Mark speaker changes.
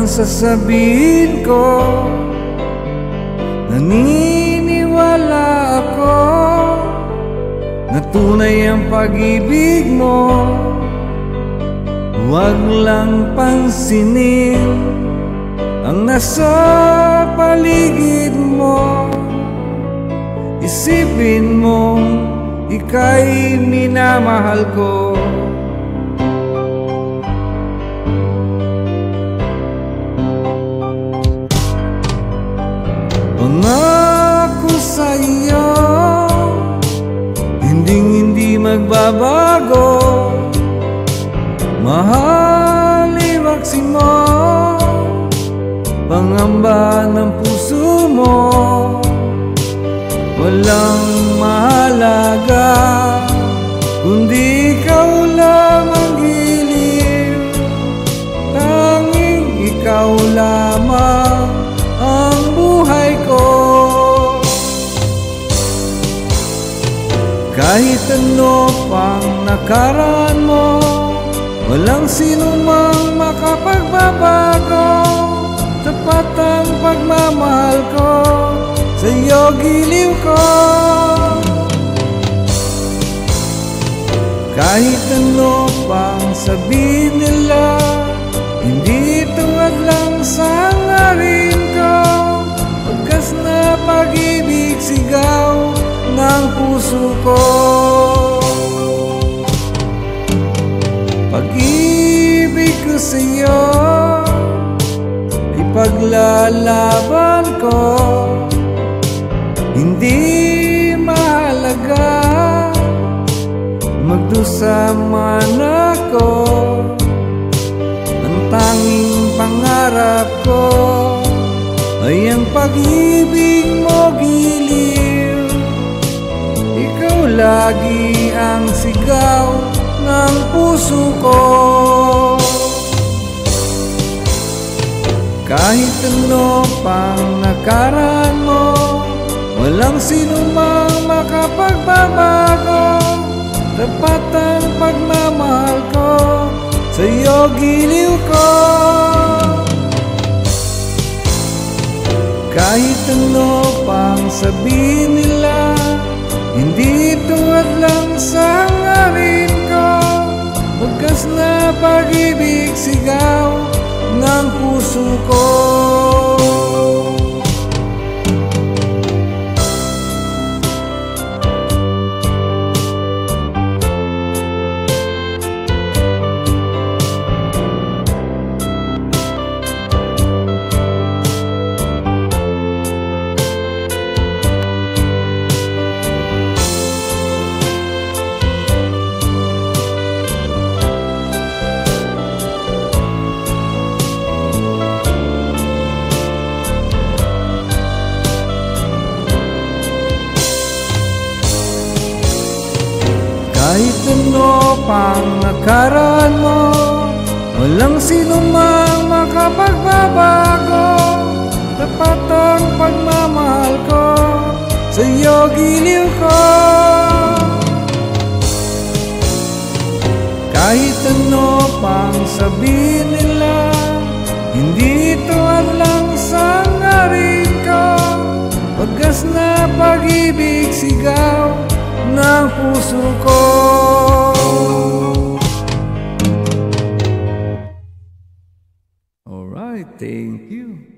Speaker 1: sasabihin ko, naniniwala ako na tunay ang pag-ibig mo. Huwag lang pansinin ang nasa paligid mo. Isipin mo, ika'y minamahal ko. Pangako sa iyo, hindi magbabago. Mahal, iwaksi mo, pangamba ng puso mo. Walang mahalaga kundi ikaw lang ang giliw. Tanging ikaw lamang ang buhay ko. Kahit ano pang nakaraan mo, walang sinumang makapagbabago. Tapat ang pagmamahal ko, sa'yo giliw ko. Kahit ano pang sabihin nila, hindi tuwad lang sa hangarin ko. Pagkas na pag-ibig sigaw ng puso ko. Pag-ibig ko sa'yo, ipaglalaban ko. Hindi mahalaga magdusa man ako. Ang tanging pangarap ko ay ang pag-ibig mo giliw. Ikaw lagi ang sigaw ng puso ko. Kahit ano pang nakaraan mo, walang sinumang makapagbabago. Tapat ang pagmamahal ko, sa'yo giliw ko. Kahit ano pang sabihin nila, hindi tuwad lang sa hangarin ko. Pagkas na pag-ibig sigaw ng puso ko. Kahit ano pang nakaraan mo, walang sinumang makapagbabago. Tapat ang pagmamahal ko, sa'yo giliw ko. Kahit ano pang sabihin nila, hindi tuwad lang sa hangarin ko. Pagkas na pag-ibig sigaw ng puso ko. Alright, thank you.